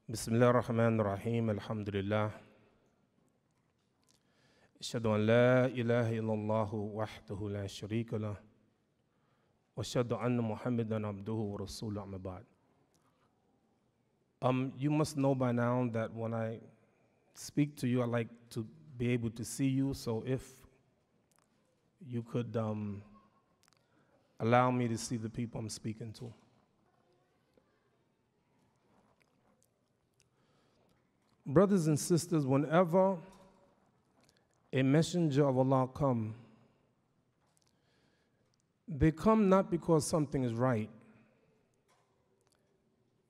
Bismillah ar-Rahman ar-Rahim, alhamdulillah. Ashhadu an la ilaha illallah wahdahu la sharika lah. Wa ashhadu anna Muhammadan abduhu wa rasuluhu amma ba'd. You must know by now that when I speak to you, I like to be able to see you. So if you could allow me to see the people I'm speaking to. Brothers and sisters, whenever a messenger of Allah come, they come not because something is right.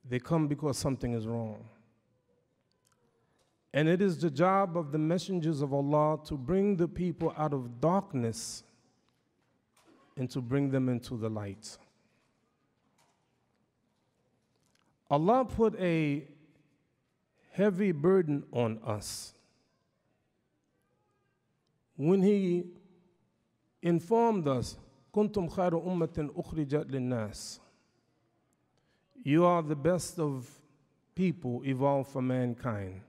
They come because something is wrong. And it is the job of the messengers of Allah to bring the people out of darkness and to bring them into the light. Allah put a heavy burden on us when He informed us, "Kuntum khayra ummatin ukhrijat linnas." You are the best of people evolved for mankind.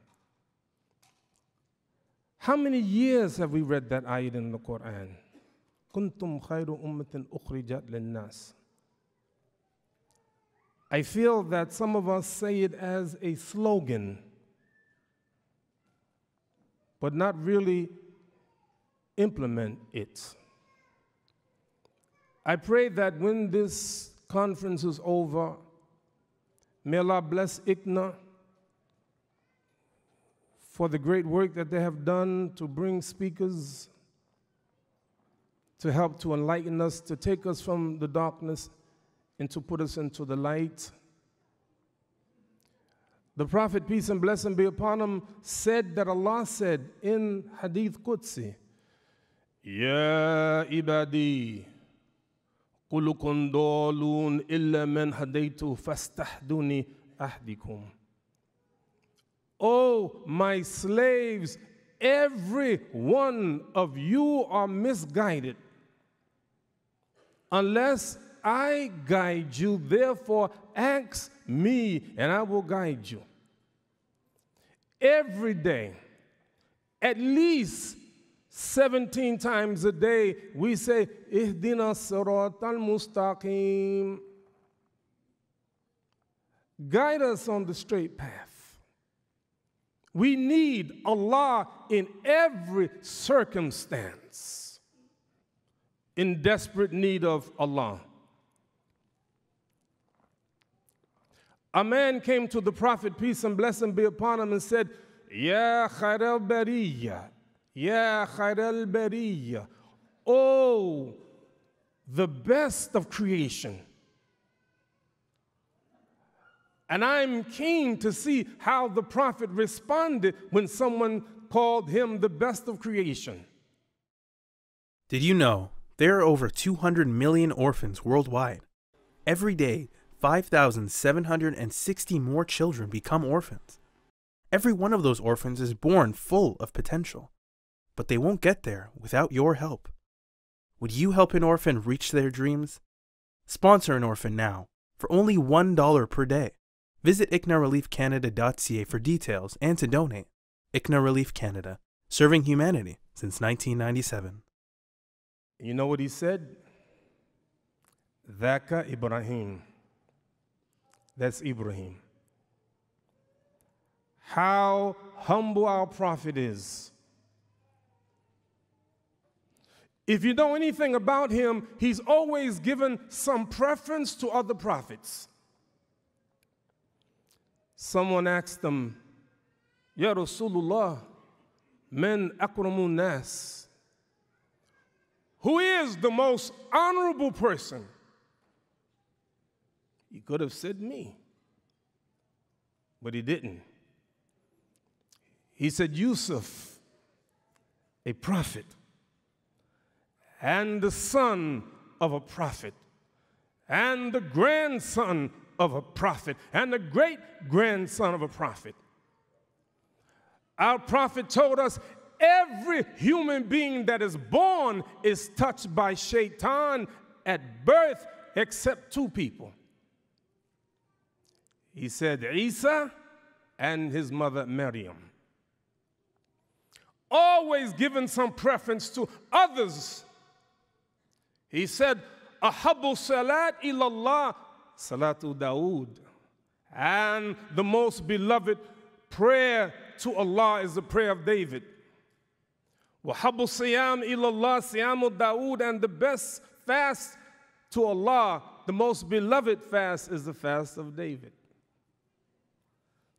How many years have we read that ayat in the Quran? Kuntum khayra ummatin ukhrijat linnas. I feel that some of us say it as a slogan, but not really implement it. I pray that when this conference is over, may Allah bless ICNA for the great work that they have done to bring speakers to help to enlighten us, to take us from the darkness and to put us into the light. The Prophet, peace and blessing be upon him, said that Allah said in Hadith Qudsi, "Ya ibadi, kulukun dolun illa man hadaytu fastahduni ahdikum." Oh, my slaves, every one of you are misguided unless I guide you. Therefore, ask me and I will guide you. Every day, at least 17 times a day, we say, "Ihdina siratal mustaqim." Guide us on the straight path. We need Allah in every circumstance, in desperate need of Allah. A man came to the Prophet, peace and blessing be upon him, and said, "Ya khayr al-bariyya, ya khayr al-bariyya, oh, the best of creation." And I'm keen to see how the Prophet responded when someone called him the best of creation. Did you know there are over 200 million orphans worldwide? Every day, 5,760 more children become orphans. Every one of those orphans is born full of potential, but they won't get there without your help. Would you help an orphan reach their dreams? Sponsor an orphan now for only $1 per day. Visit ICNAReliefCanada.ca for details and to donate. ICNA Relief Canada, serving humanity since 1997. You know what he said? Dhaka Ibrahim. That's Ibrahim. How humble our Prophet is. If you know anything about him, he's always given some preference to other prophets. Someone asked him, "Ya Rasulullah, man akramun nas?" Who is the most honorable person? He could have said me, but he didn't. He said Yusuf, a prophet, and the son of a prophet, and the grandson of a prophet, and the great-grandson of a prophet. Our prophet told us every human being that is born is touched by shaitan at birth except two people. He said Isa and his mother Maryam. Always giving some preference to others. He said, Ahabu salat ilallah, salatu Dawood. And the most beloved prayer to Allah is the prayer of David. Wahabu siyam ilallah, siyamu Dawood. And the best fast to Allah, the most beloved fast, is the fast of David.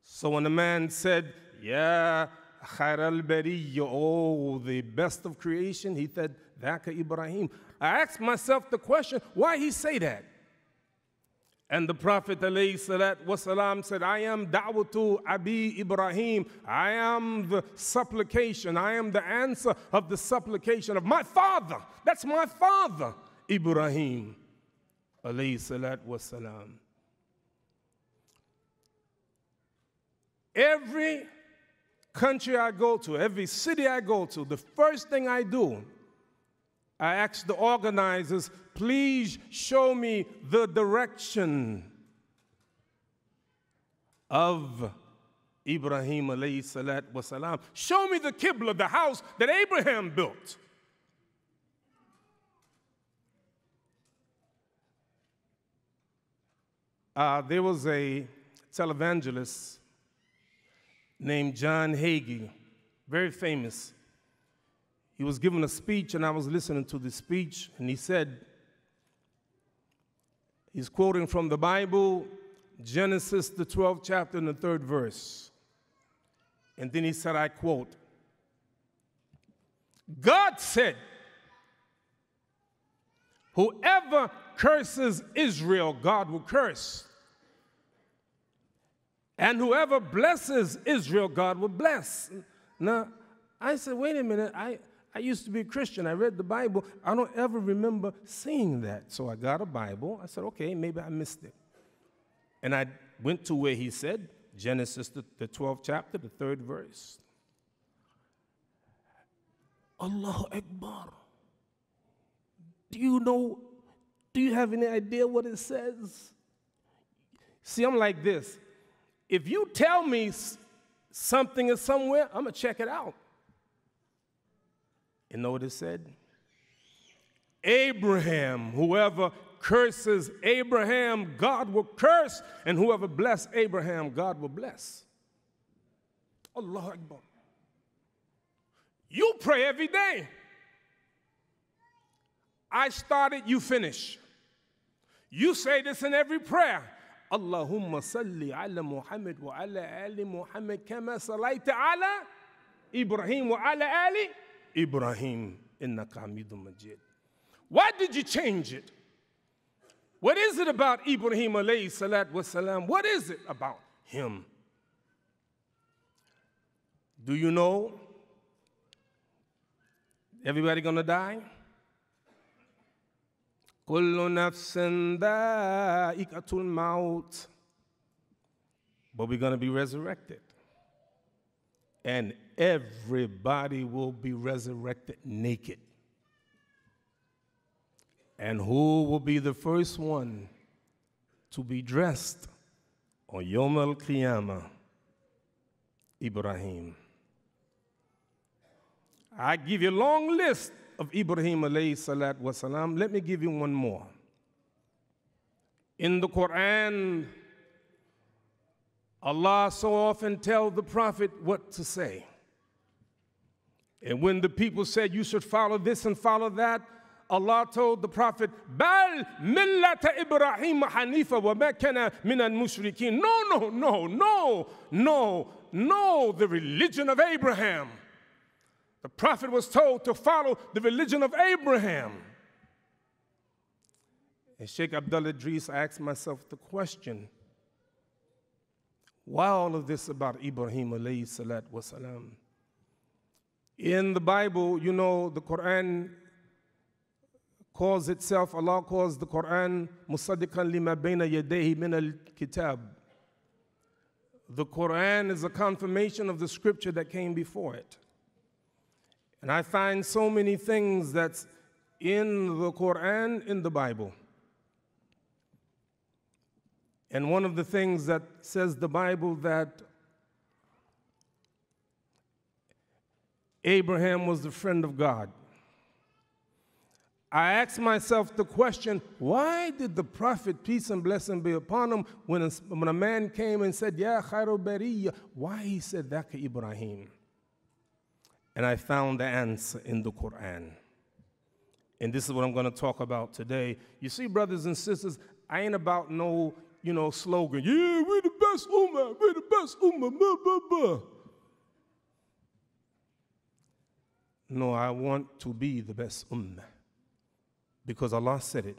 So when the man said, Ya khayr al-bariyya, oh, the best of creation, he said, Dhaka Ibrahim. I asked myself the question, why he say that? And the Prophet ﷺ said, I am da'watu Abi Ibrahim. I am the supplication. I am the answer of the supplication of my father. That's my father, Ibrahim ﷺ. Every country I go to, every city I go to, the first thing I do, I ask the organizers, please show me the direction of Ibrahim alayhi salat wasalam. Show me the Qibla, the house that Abraham built. There was a televangelist named John Hagee, very famous. He was giving a speech, and I was listening to the speech, and he said, he's quoting from the Bible, Genesis, the 12th chapter, and the 3rd verse. And then he said, I quote, God said, whoever curses Israel, God will curse. And whoever blesses Israel, God will bless. Now, I said, wait a minute, I used to be a Christian. I read the Bible. I don't ever remember seeing that. So I got a Bible. I said, okay, maybe I missed it. And I went to where he said, Genesis, the 12th chapter, the 3rd verse. Allahu Akbar. Do you have any idea what it says? See, I'm like this. If you tell me something is somewhere, I'm going to check it out. You know what it said? Abraham, whoever curses Abraham, God will curse, and whoever bless Abraham, God will bless. Allahu Akbar. You pray every day. I started, you finish. You say this in every prayer. Allahumma salli ala Muhammad wa ala ali Muhammad kama sallaita ala Ibrahim wa ala ali Ibrahim innaka hamidun majid. Why did you change it? What is it about Ibrahim alayhi salat wasalam? What is it about him? Do you know everybody gonna die? Kullu nafsin dha'iqatul maut. But we're gonna be resurrected. And everybody will be resurrected naked. And who will be the first one to be dressed on Yom al-Qiyamah? Ibrahim. I give you a long list of Ibrahim alayhi salat wasalam. Let me give you one more. In the Quran, Allah so often tells the Prophet what to say. And when the people said you should follow this and follow that, Allah told the Prophet, Bal millata Ibrahim hanifa wa ma kana min al-mushrikin. No, the religion of Abraham. The Prophet was told to follow the religion of Abraham. And Sheikh Abdullah Idris, I asked myself the question, why all of this about Ibrahim alayhi salat wasalam? In the Bible, you know, the Quran calls itself, Allah calls the Quran, musaddiqan lima bayna yadayhi min al-kitab. The Quran is a confirmation of the scripture that came before it. And I find so many things that's in the Quran, in the Bible. And one of the things that says the Bible that Abraham was the friend of God. I asked myself the question, why did the Prophet, peace and blessing be upon him, when a man came and said, Ya khairal bariyya, why he said that to Ibrahim? And I found the answer in the Quran. And this is what I'm going to talk about today. You see, brothers and sisters, I ain't about no, slogan. Yeah, we're the best ummah, we're the best ummah, blah, blah, blah. No, I want to be the best ummah. Because Allah said it.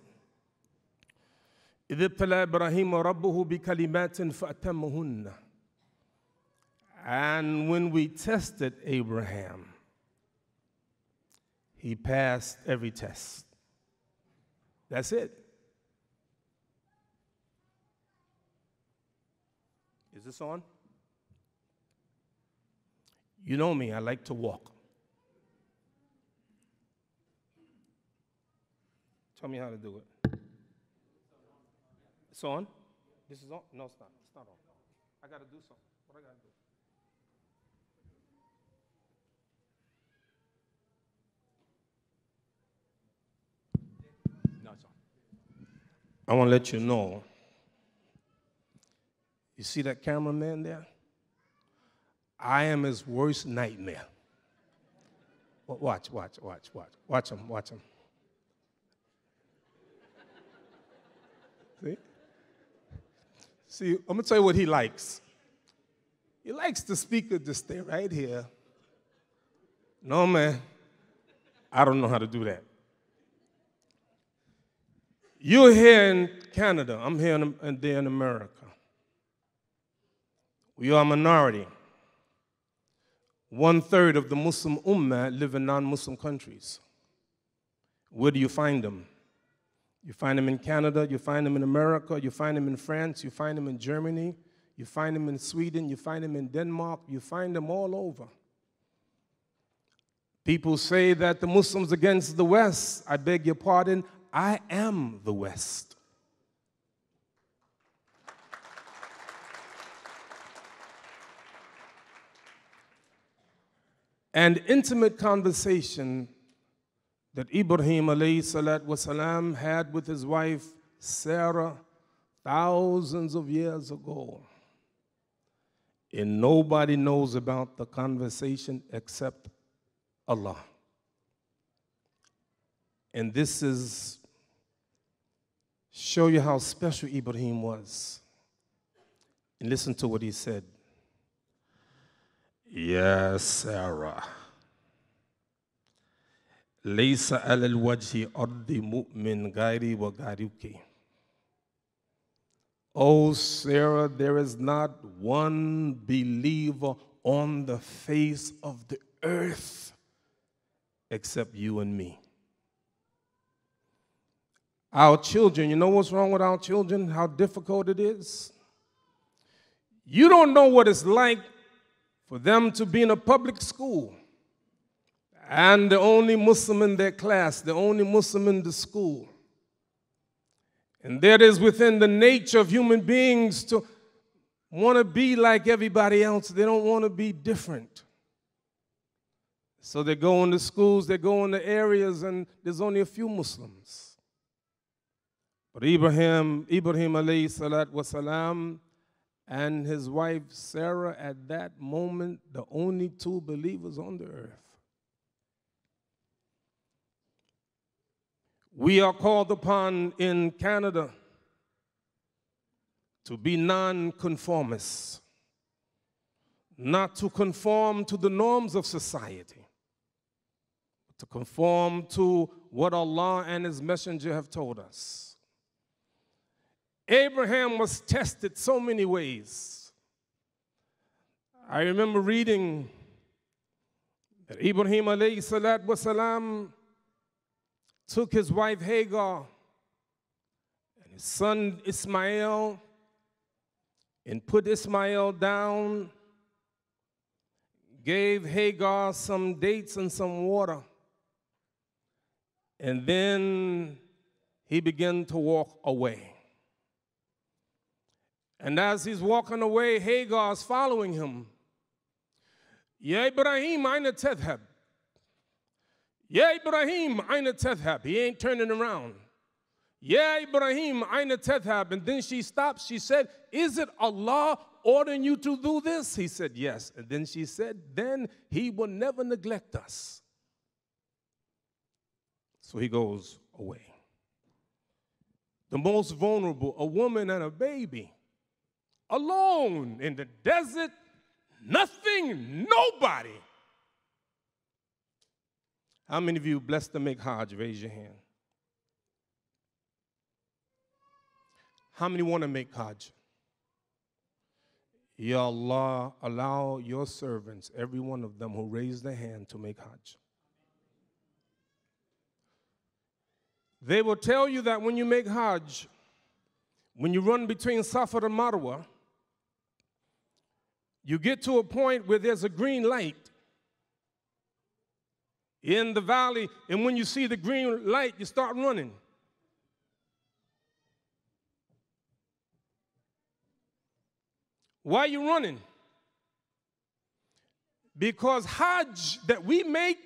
إِذِ ابْتَلَى إِبْرَاهِيمَ رَبُّهُ بِكَلِمَاتٍ فَأَتَمَّهُنَّ. And when we tested Abraham, he passed every test. That's it. Is this on? You know me, I like to walk. Tell me how to do it. It's on? This is on? No, it's not. It's not on. I got to do something. What I got to do? No, it's on. I want to let you know. You see that cameraman there? I am his worst nightmare. Watch. Watch him. See, I'm going to tell you what he likes. He likes the speaker to stay right here. No, man, I don't know how to do that. You're here in Canada. I'm here there in America. We are a minority. 1/3 of the Muslim Ummah live in non-Muslim countries. Where do you find them? You find them in Canada, you find them in America, you find them in France, you find them in Germany, you find them in Sweden, you find them in Denmark, you find them all over. People say that the Muslims against the West. I beg your pardon, I am the West. And intimate conversation that Ibrahim alayhi salat wasalam had with his wife Sarah thousands of years ago. And nobody knows about the conversation except Allah. And this is show you how special Ibrahim was. And listen to what he said. Ya Sarah. ليس على الوجه أرض مؤمن غيري وغيرك. Oh, Sarah, there is not one believer on the face of the earth except you and me. Our children, you know what's wrong with our children? How difficult it is? You don't know what it's like for them to be in a public school and the only Muslim in their class, the only Muslim in the school. And that is within the nature of human beings to want to be like everybody else. They don't want to be different. So they go into schools, they go into areas, and there's only a few Muslims. But Ibrahim alayhi salat wasalam, and his wife Sarah, at that moment, the only two believers on the earth. We are called upon in Canada to be non-conformists, not to conform to the norms of society, but to conform to what Allah and His Messenger have told us. Abraham was tested so many ways. I remember reading that Ibrahim alayhi salat wasalam took his wife Hagar and his son Ismail and put Ismail down, gave Hagar some dates and some water, and then he began to walk away. And as he's walking away, Hagar's following him. Ya Ibrahim, aina tadhhab? Ya Ibrahim, aina tadhhab. He ain't turning around. Ya Ibrahim, aina tadhhab. And then she stopped. She said, is it Allah ordering you to do this? He said, yes. And then she said, then he will never neglect us. So he goes away. The most vulnerable, a woman and a baby, alone in the desert, nothing, nobody. How many of you blessed to make Hajj? Raise your hand. How many want to make Hajj? Ya Allah, allow your servants, every one of them who raised their hand, to make Hajj. They will tell you that when you make Hajj, when you run between Safa and Marwa, you get to a point where there's a green light in the valley, and when you see the green light, you start running. Why are you running? Because Hajj that we make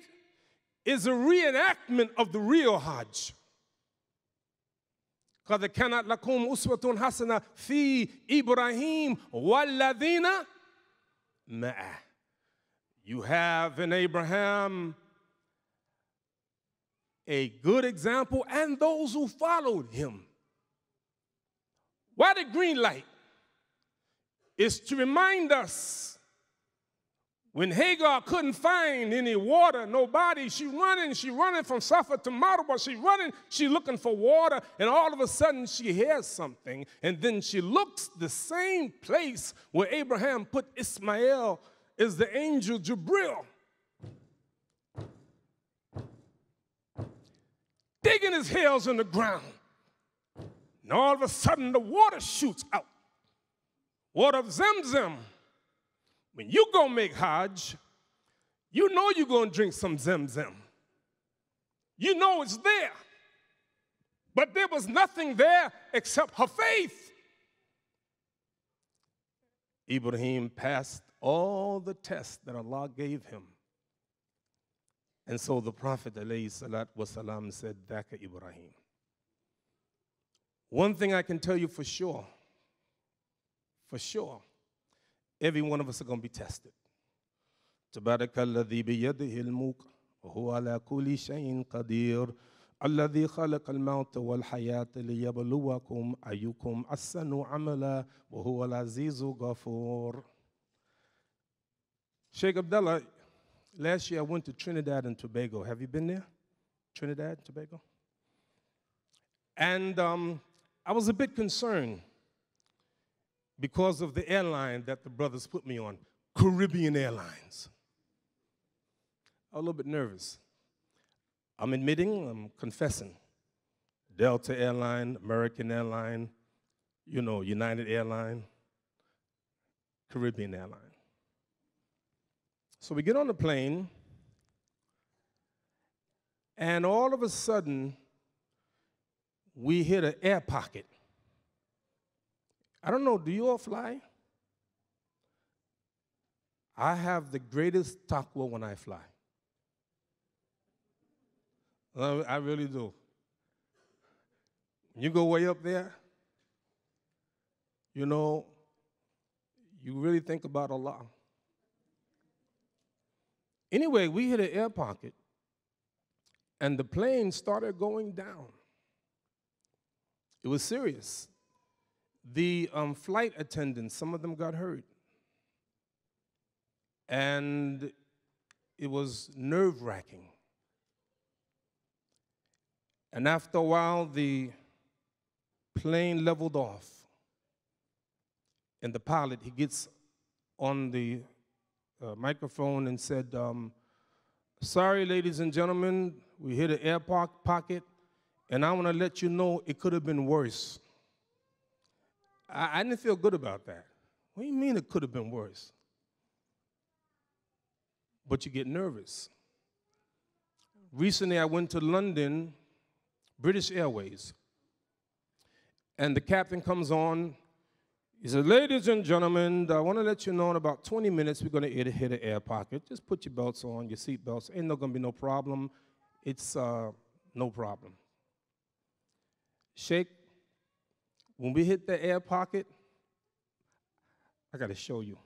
is a reenactment of the real Hajj. قَدْ كَانَتْ لَكُمْ أُسْوَةٌ حَسَنَةٌ فِي إِبْرَاهِيمَ وَالَّذِينَ مَعَهُ. You have in Abraham a good example and those who followed him. Why the green light? It's to remind us when Hagar couldn't find any water, nobody, she running from Safa to Marwa, she looking for water, and all of a sudden she hears something, and then she looks the same place where Abraham put Ismail is the angel Jibril. Digging his heels in the ground. And all of a sudden the water shoots out. Water of Zamzam. When you go make Hajj, you know you're going to drink some Zamzam. You know it's there. But there was nothing there except her faith. Ibrahim passed all the tests that Allah gave him. And so the Prophet ﷺ said, Daka Ibrahim. One thing I can tell you for sure, every one of us are going to be tested. Tabarakalladhi biyadihi al-mulk wa huwa ala kulli shay'in qadir alladhi khalaqa al-mawta wal hayata liyabluwakum ayyukum ahsanu amala wa huwa al-azizu ghafur. Sheikh Abdullah, last year I went to Trinidad and Tobago. Have you been there? Trinidad and Tobago? And I was a bit concerned because of the airline that the brothers put me on, Caribbean Airlines. I was a little bit nervous. I'm admitting, I'm confessing. Delta Airline, American Airline, United Airline, Caribbean Airline. So we get on the plane, and all of a sudden, we hit an air pocket. I don't know, do you all fly? I have the greatest taqwa when I fly. I really do. You go way up there, you really think about Allah. Anyway, we hit an air pocket, and the plane started going down. It was serious. The flight attendants, some of them got hurt. And it was nerve-wracking. And after a while, the plane leveled off. And the pilot, he gets on the microphone and said, sorry, ladies and gentlemen, we hit an air pocket, and I want to let you know it could have been worse. I didn't feel good about that. What do you mean it could have been worse? But you get nervous. Recently, I went to London, British Airways, and the captain comes on. He said, ladies and gentlemen, I want to let you know in about 20 minutes we're going to hit an air pocket. Just put your belts on, your seat belts. Ain't no going to be no problem. It's no problem. Sheikh, when we hit the air pocket, I got to show you.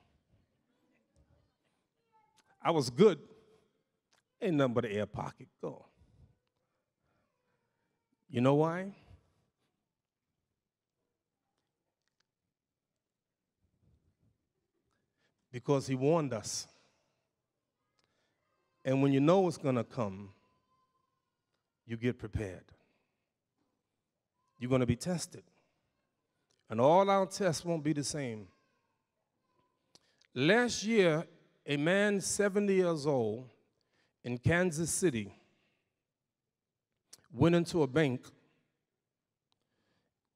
I was good. Ain't nothing but an air pocket. Go. You know why? Because he warned us. And when you know it's going to come, you get prepared. You're going to be tested. And all our tests won't be the same. Last year, a man 70 years old in Kansas City went into a bank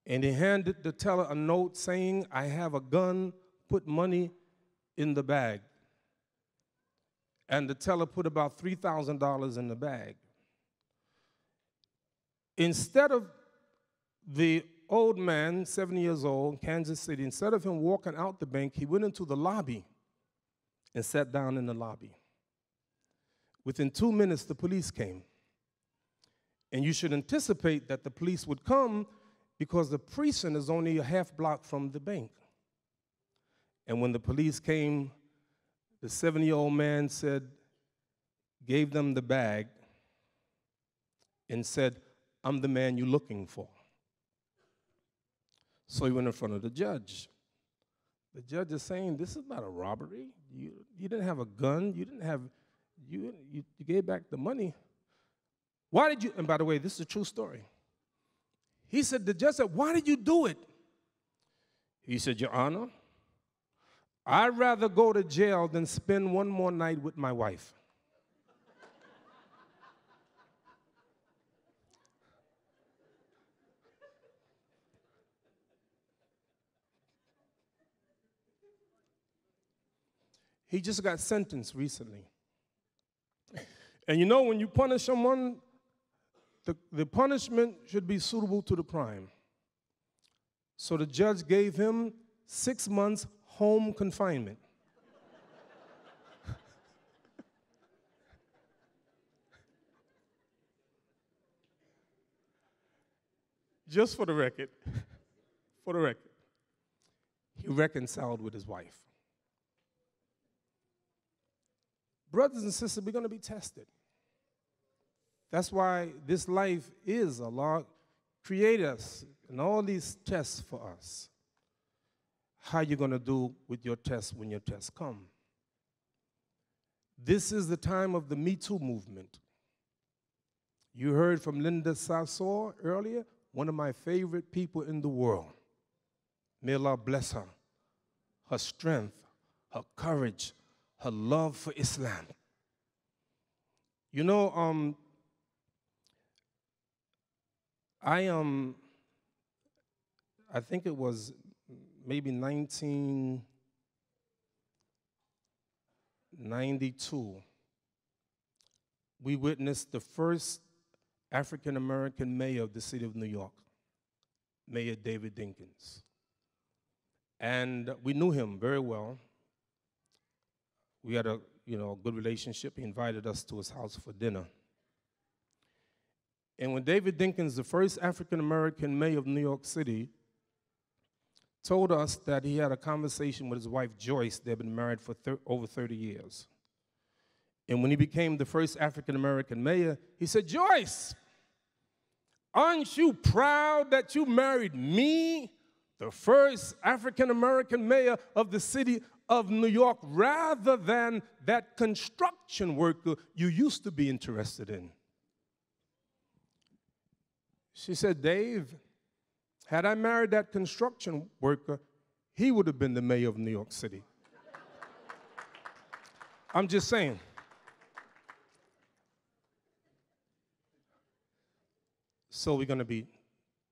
and he handed the teller a note saying, "I have a gun, put money in the bag." And the teller put about $3,000 in the bag. Instead of the old man, 70 years old, in Kansas City, instead of him walking out the bank, he went into the lobby and sat down in the lobby. Within 2 minutes, the police came. And you should anticipate that the police would come because the precinct is only a half block from the bank. And when the police came, the 70-year-old man gave them the bag and said, "I'm the man you're looking for." So he went in front of the judge. The judge is saying, "This is not a robbery. You didn't have a gun. You gave back the money. Why did you?" And by the way, this is a true story. He said, the judge said, "Why did you do it?" He said, "Your Honor, I'd rather go to jail than spend one more night with my wife." He just got sentenced recently. And you know, when you punish someone, the punishment should be suitable to the crime. So the judge gave him 6 months home confinement. Just for the record, he reconciled with his wife. Brothers and sisters, we're going to be tested. That's why this life is Allah created us and all these tests for us. How you going to do with your tests when your tests come? This is the time of the Me Too movement. You heard from Linda Sarsour earlier, one of my favorite people in the world. May Allah bless her, her strength, her courage, her love for Islam. You know, I think it was maybe 1992, we witnessed the first African-American mayor of the city of New York, Mayor David Dinkins. And we knew him very well. We had a good relationship. He invited us to his house for dinner. And when David Dinkins, the first African-American mayor of New York City, told us that he had a conversation with his wife, Joyce. They've been married for over 30 years. And when he became the first African-American mayor, he said, "Joyce, aren't you proud that you married me, the first African-American mayor of the city of New York, rather than that construction worker you used to be interested in?" She said, "Dave, had I married that construction worker, he would have been the mayor of New York City." I'm just saying. So we're going to be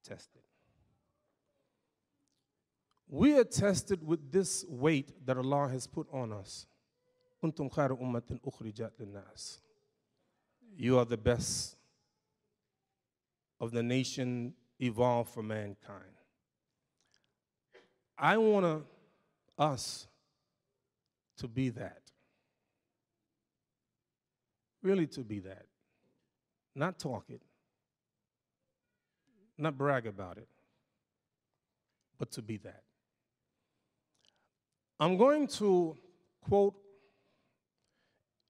tested. We are tested with this weight that Allah has put on us. Kuntum khayra ummatin ukhrijat linnas. You are the best of the nation evolved for mankind. I want us to be that. Really to be that. not talk it, not brag about it, but to be that. I'm going to quote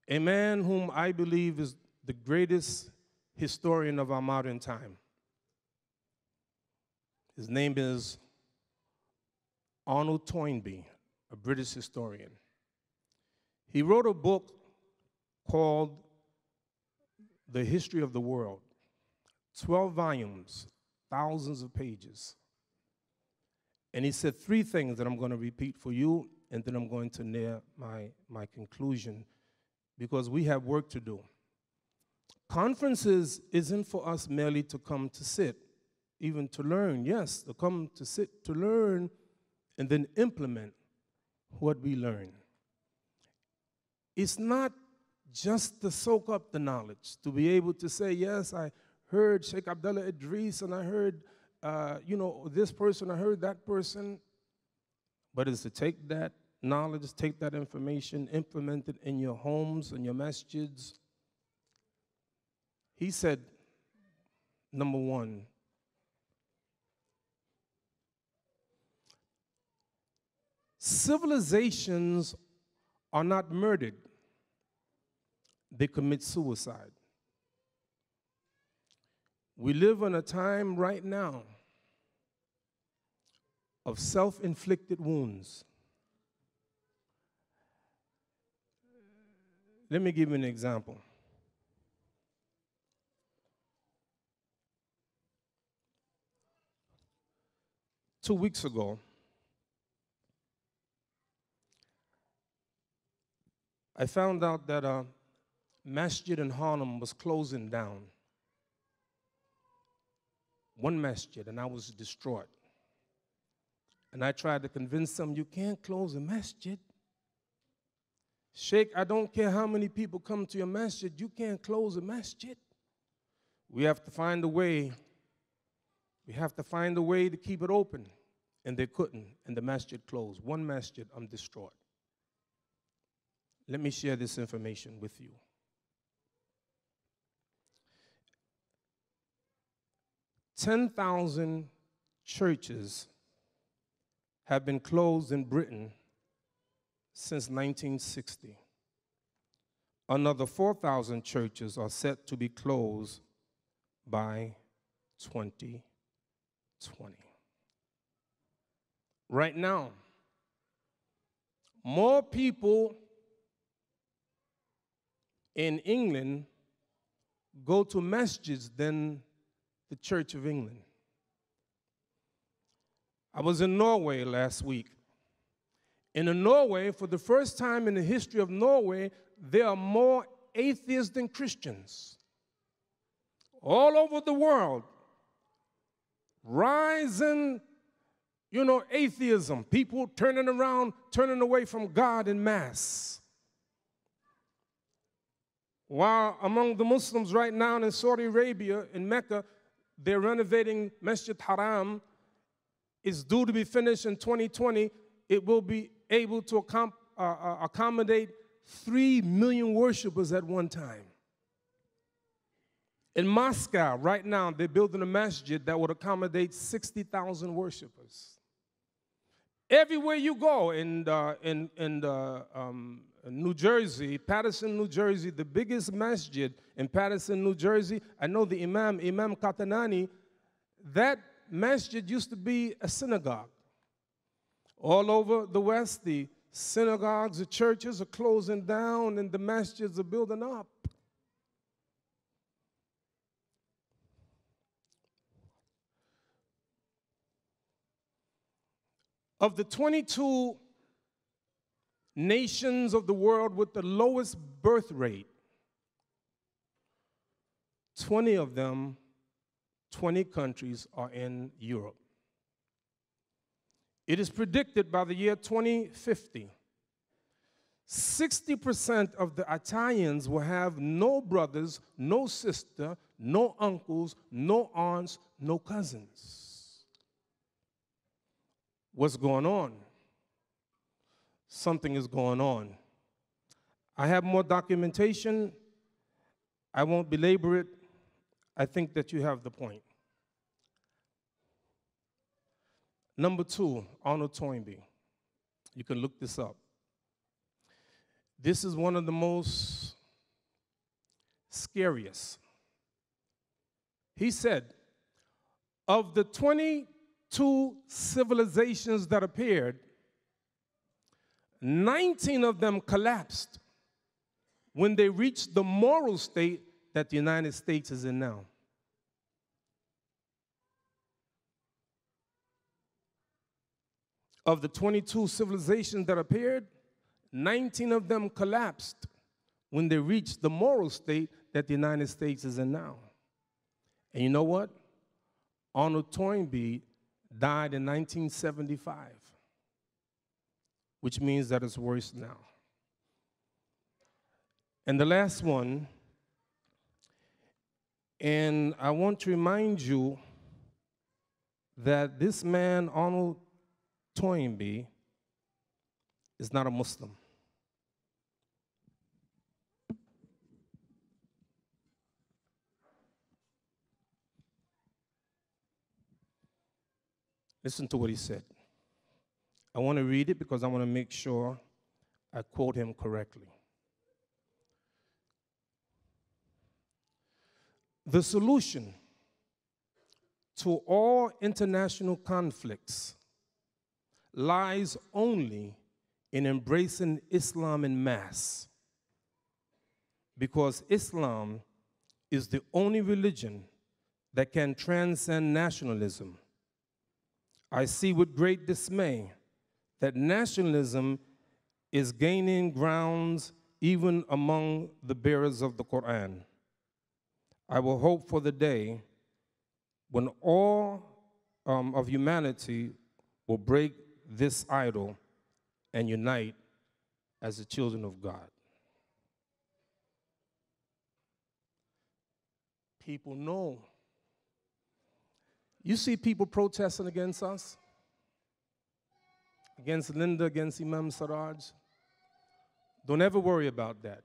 a man whom I believe is the greatest historian of our modern time. His name is Arnold Toynbee, a British historian. He wrote a book called The History of the World, 12 volumes, thousands of pages. And he said 3 things that I'm going to repeat for you, and then I'm going to near my conclusion, because we have work to do. Conferences isn't for us merely to come to sit, even to learn. Yes, to come to sit, to learn, and then implement what we learn. It's not just to soak up the knowledge, to be able to say, yes, I heard Sheikh Abdullah Idris, and I heard, this person, I heard that person. But it's to take that knowledge, take that information, implement it in your homes, in your masjids. He said, number 1, civilizations are not murdered, they commit suicide. We live in a time right now of self-inflicted wounds. Let me give you an example. Two weeks ago, I found out that a masjid in Harlem was closing down. One masjid, and I was distraught. And I tried to convince them, you can't close a masjid. Sheikh, I don't care how many people come to your masjid, you can't close a masjid. We have to find a way. We have to find a way to keep it open. And they couldn't, and the masjid closed. One masjid, I'm distraught. Let me share this information with you. $10,000 churches have been closed in Britain since 1960. Another 4,000 churches are set to be closed by 2020. Right now, more people in England go to masjids than the Church of England. I was in Norway last week. In Norway, for the first time in the history of Norway, there are more atheists than Christians. All over the world, rising, atheism, people turning around, turning away from God en masse. While among the Muslims right now in Saudi Arabia, in Mecca, they're renovating Masjid Haram. It's due to be finished in 2020. It will be able to accommodate 3 million worshipers at one time. In Moscow, right now, they're building a masjid that would accommodate 60,000 worshipers. Everywhere you go in New Jersey, Patterson, New Jersey, the biggest masjid in Patterson, New Jersey, I know the Imam Katanani, that masjid used to be a synagogue. All over the West, the synagogues, the churches are closing down and the masjids are building up. Of the 22 nations of the world with the lowest birth rate, 20 of them, 20 countries are in Europe. It is predicted by the year 2050, 60% of the Italians will have no brothers, no sister, no uncles, no aunts, no cousins. What's going on? Something is going on. I have more documentation. I won't belabor it. I think that you have the point. Number 2, Arnold Toynbee. You can look this up. This is one of the most scariest. He said, of the 22 civilizations that appeared, 19 of them collapsed when they reached the moral state that the United States is in now. Of the 22 civilizations that appeared, 19 of them collapsed when they reached the moral state that the United States is in now. And you know what? Arnold Toynbee died in 1975, which means that it's worse now. And the last one, and I want to remind you that this man, Arnold Toynbee, is not a Muslim. Listen to what he said. I want to read it because I want to make sure I quote him correctly. The solution to all international conflicts lies only in embracing Islam en masse, because Islam is the only religion that can transcend nationalism. I see with great dismay that nationalism is gaining grounds even among the bearers of the Quran. I will hope for the day when all of humanity will break this idol and unite as the children of God. People know. You see people protesting against us, against Linda, against Imam Siraj. Don't ever worry about that.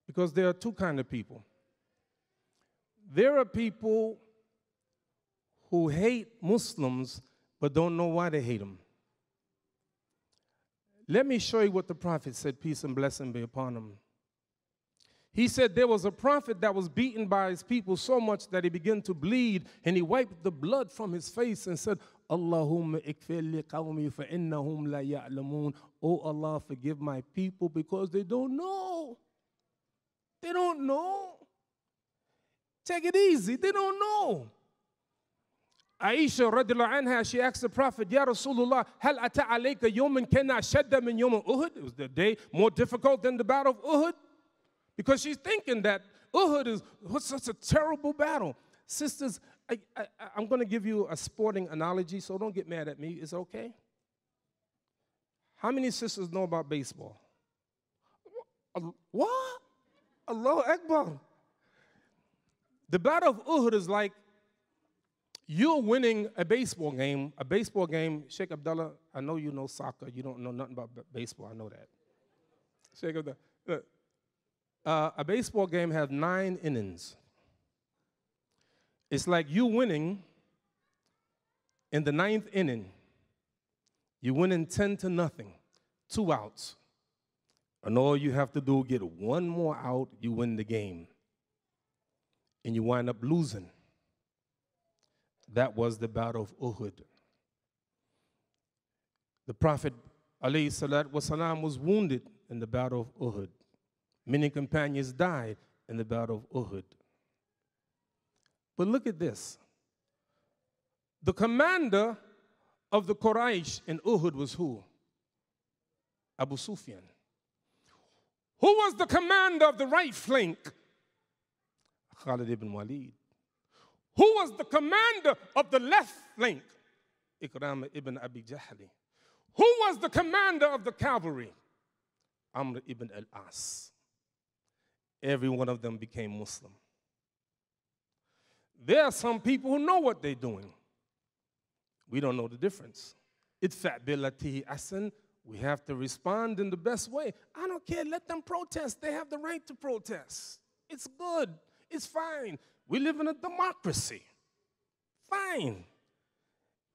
Because there are two kinds of people. There are people who hate Muslims but don't know why they hate them. Let me show you what the prophet said, peace and blessing be upon him. He said there was a prophet that was beaten by his people so much that he began to bleed, and he wiped the blood from his face and said, Allahumma ikfir li qawmi fa innahum la ya'lamun. Oh Allah, forgive my people because they don't know. They don't know. Take it easy. They don't know. Aisha radiallahu anha, she asked the Prophet, Ya Rasulullah, hal ata alayka yawman kana ashadda min yawm Uhud? It was the day more difficult than the battle of Uhud. Because she's thinking that Uhud is such a terrible battle. Sisters, I'm going to give you a sporting analogy, so don't get mad at me. It's okay? How many sisters know about baseball? What? Allahu Akbar. The battle of Uhud is like you're winning a baseball game. A baseball game, Sheikh Abdullah, I know you know soccer. You don't know nothing about baseball. I know that. Sheikh Abdullah. A baseball game has 9 innings. It's like you winning in the 9th inning. You're winning 10-0, 2 outs. And all you have to do is get 1 more out, you win the game. And you wind up losing. That was the battle of Uhud. The Prophet ﷺ was wounded in the battle of Uhud. Many companions died in the battle of Uhud. But look at this. The commander of the Quraysh in Uhud was who? Abu Sufyan. Who was the commander of the right flank? Khalid ibn Walid. Who was the commander of the left flank? Ikram ibn Abi Jahli. Who was the commander of the cavalry? Amr ibn al-As. Every one of them became Muslim. There are some people who know what they're doing. We don't know the difference. Idfa' billati ahsan. We have to respond in the best way. I don't care. Let them protest. They have the right to protest. It's good. It's fine. We live in a democracy. Fine.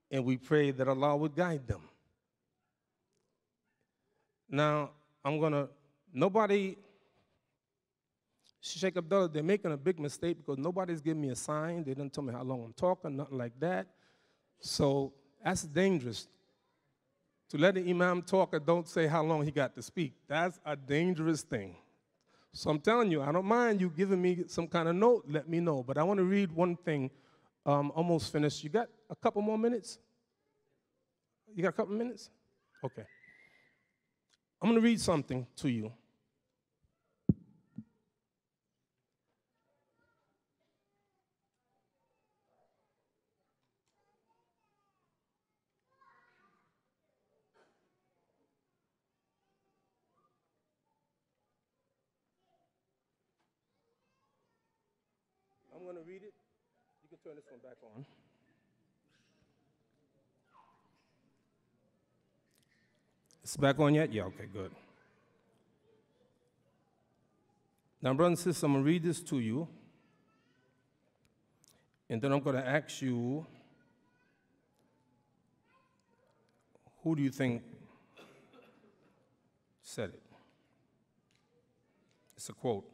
And we pray that Allah would guide them. Now, nobody, Sheikh Abdullah, they're making a big mistake because nobody's giving me a sign. They didn't tell me how long I'm talking, nothing like that. So that's dangerous. To let the Imam talk and don't say how long he got to speak, that's a dangerous thing. So I'm telling you, I don't mind you giving me some kind of note, let me know. But I want to read one thing, almost finished. You got a couple more minutes? You got a couple minutes? Okay. I'm going to read something to you. I'm going to read it. You can turn this one back on. It's back on yet? Yeah, okay, good. Now, brothers and sisters, I'm going to read this to you. And then I'm going to ask you, who do you think said it? It's a quote.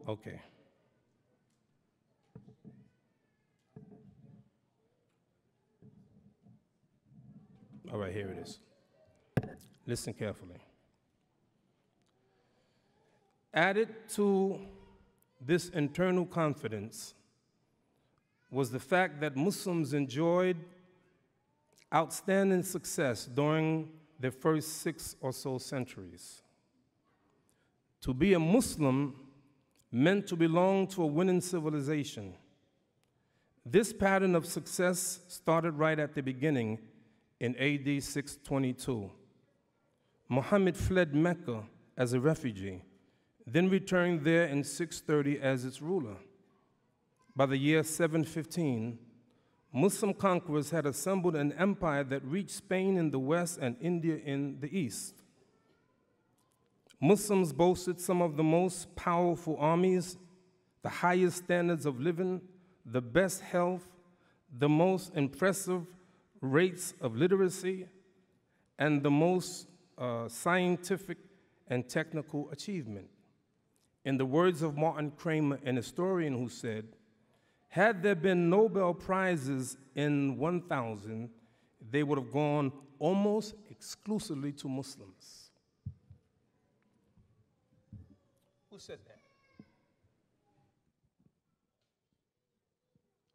Okay. All right, here it is. Listen carefully. Added to this internal confidence was the fact that Muslims enjoyed outstanding success during their first 6 or so centuries. To be a Muslim meant to belong to a winning civilization. This pattern of success started right at the beginning in AD 622. Muhammad fled Mecca as a refugee, then returned there in 630 as its ruler. By the year 715, Muslim conquerors had assembled an empire that reached Spain in the west and India in the east. Muslims boasted some of the most powerful armies, the highest standards of living, the best health, the most impressive rates of literacy, and the most scientific and technical achievement. In the words of Martin Kramer, an historian who said, had there been Nobel Prizes in 1,000, they would have gone almost exclusively to Muslims. Who said that?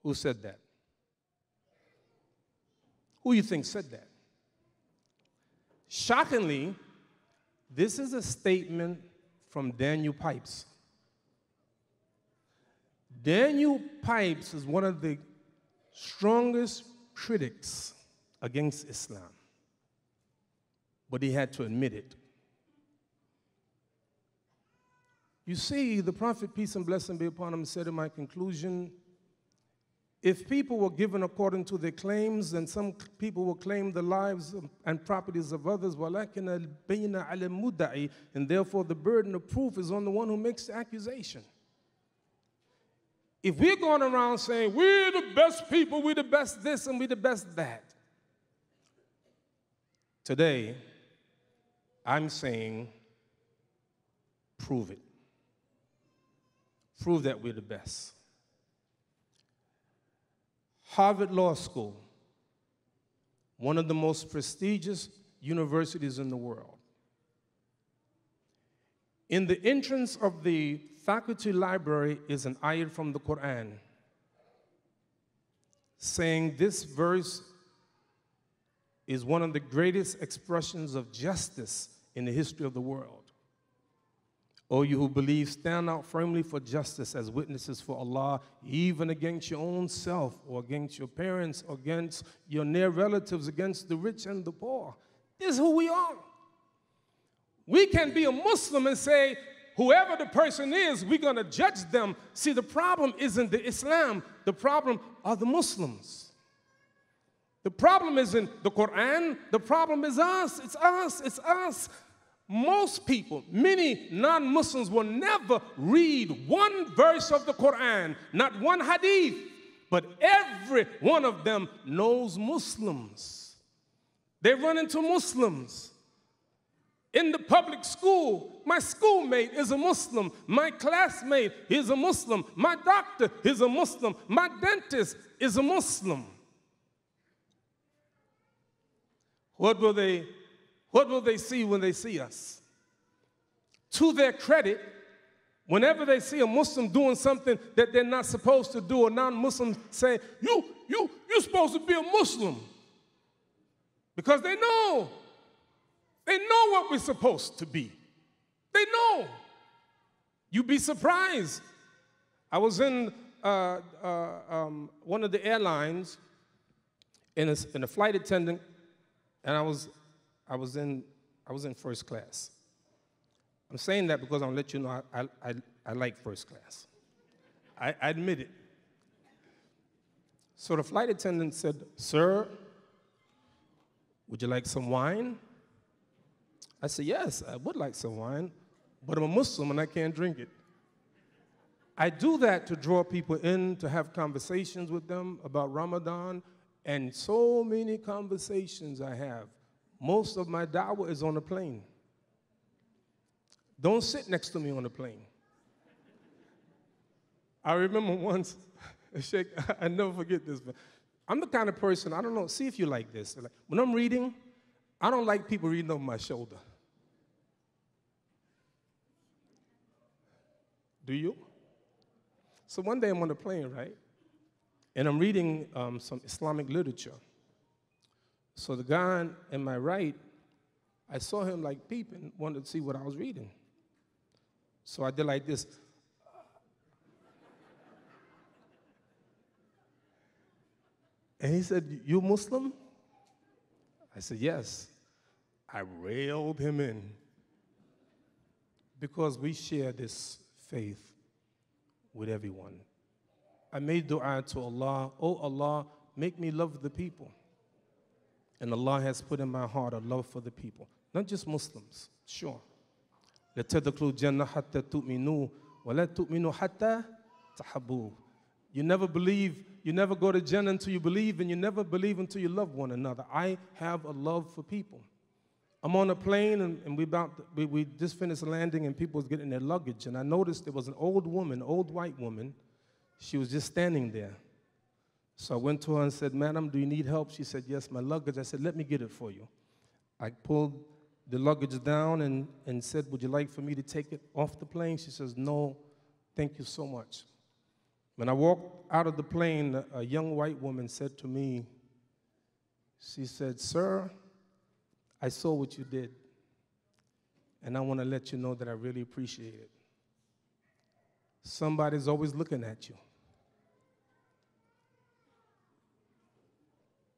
Who said that? Who you think said that? Shockingly, this is a statement from Daniel Pipes. Daniel Pipes is one of the strongest critics against Islam, but he had to admit it. You see, the Prophet, peace and blessing be upon him, said in my conclusion, if people were given according to their claims, then some people will claim the lives and properties of others, and therefore the burden of proof is on the one who makes the accusation. If we're going around saying, we're the best people, we're the best this, and we're the best that, today, I'm saying, prove it. Prove that we're the best. Harvard Law School, one of the most prestigious universities in the world. In the entrance of the faculty library is an ayat from the Quran saying this verse is one of the greatest expressions of justice in the history of the world. O you who believe, stand out firmly for justice as witnesses for Allah, even against your own self, or against your parents, or against your near relatives, against the rich and the poor. This is who we are. We can be a Muslim and say, whoever the person is, we're going to judge them. See, the problem isn't the Islam. The problem are the Muslims. The problem isn't the Quran. The problem is us. It's us. It's us. Most people, many non-Muslims will never read one verse of the Quran, not one hadith, but every one of them knows Muslims. They run into Muslims. In the public school, my schoolmate is a Muslim. My classmate is a Muslim. My doctor is a Muslim. My dentist is a Muslim. What will they see when they see us? To their credit, whenever they see a Muslim doing something that they're not supposed to do, a non-Muslim say, you're supposed to be a Muslim. Because they know what we're supposed to be. They know. You'd be surprised. I was in one of the airlines, in a flight attendant, and I was in first class. I'm saying that because I'll let you know I like first class. I admit it. So the flight attendant said, "Sir, would you like some wine?" I said, "Yes, I would like some wine, but I'm a Muslim and I can't drink it." I do that to draw people in, to have conversations with them about Ramadan, and so many conversations I have. Most of my da'wah is on the plane. Don't sit next to me on the plane. I remember once, Sheikh, I never forget this, but I'm the kind of person, I don't know, see if you like this. When I'm reading, I don't like people reading over my shoulder. Do you? So one day I'm on the plane, right? And I'm reading some Islamic literature. So the guy on my right, I saw him like peeping, wanted to see what I was reading. So I did like this. And he said, "You Muslim?" I said, "Yes." I railed him in because we share this faith with everyone. I made dua to Allah, "Oh Allah, make me love the people." And Allah has put in my heart a love for the people, not just Muslims, sure. لَتَدْخُلُوا الْجَنَّةَ حَتَّى تُؤْمِنُوا وَلَا تُؤْمِنُوا حَتَّى تَحَبُّوا. You never believe, you never go to Jannah until you believe, and you never believe until you love one another. I have a love for people. I'm on a plane, and we just finished landing, and people was getting their luggage, and I noticed there was an old woman, old white woman. She was just standing there. So I went to her and said, "Madam, do you need help?" She said, "Yes, my luggage." I said, "Let me get it for you." I pulled the luggage down and said, "Would you like for me to take it off the plane?" She says, "No, thank you so much." When I walked out of the plane, a young white woman said to me, she said, "Sir, I saw what you did, and I want to let you know that I really appreciate it. Somebody's always looking at you."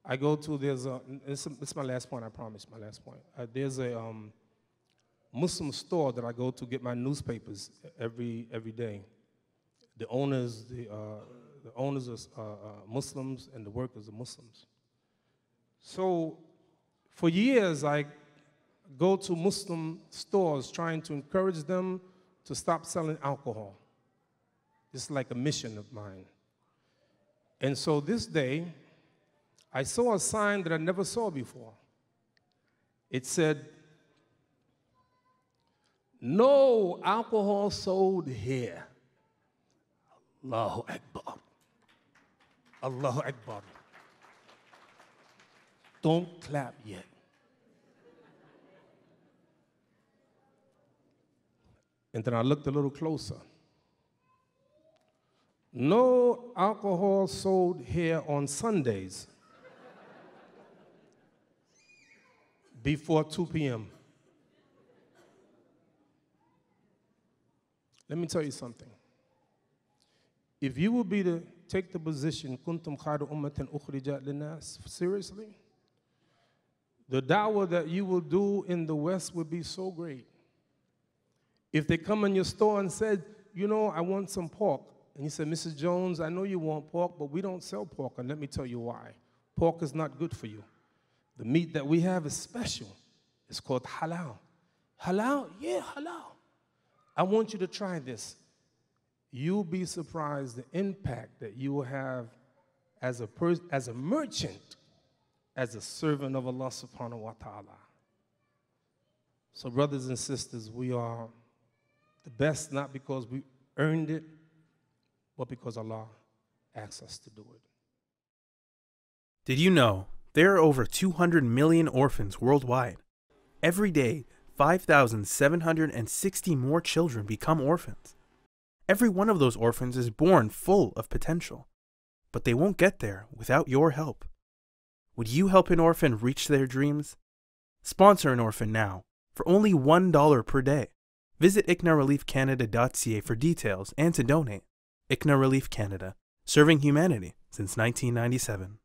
I go to, it's my last point, I promise, my last point. There's a Muslim store that I go to get my newspapers every day. The owners are Muslims, and the workers are Muslims. So for years, I go to Muslim stores trying to encourage them to stop selling alcohol. It's like a mission of mine. And so this day, I saw a sign that I never saw before. It said, "No alcohol sold here." Allahu Akbar. Allahu Akbar. Don't clap yet. And then I looked a little closer. "No alcohol sold here on Sundays before 2 p.m. Let me tell you something. If you will be to take the position, kuntum khayra ummatin ukhrijat linnas, seriously, the da'wah that you will do in the West would be so great. If they come in your store and said, "You know, I want some pork," and you said, "Mrs. Jones, I know you want pork, but we don't sell pork, and let me tell you why. Pork is not good for you. The meat that we have is special. It's called halal. Halal? Yeah, halal. I want you to try this. You'll be surprised the impact that you will have as a merchant, as a servant of Allah subhanahu wa ta'ala. So brothers and sisters, we are the best not because we earned it, but because Allah asks us to do it. Did you know there are over 200 million orphans worldwide? Every day, 5,760 more children become orphans. Every one of those orphans is born full of potential, but they won't get there without your help. Would you help an orphan reach their dreams? Sponsor an orphan now for only $1 per day. Visit ICNAReliefCanada.ca for details and to donate. ICNA Relief Canada, serving humanity since 1997.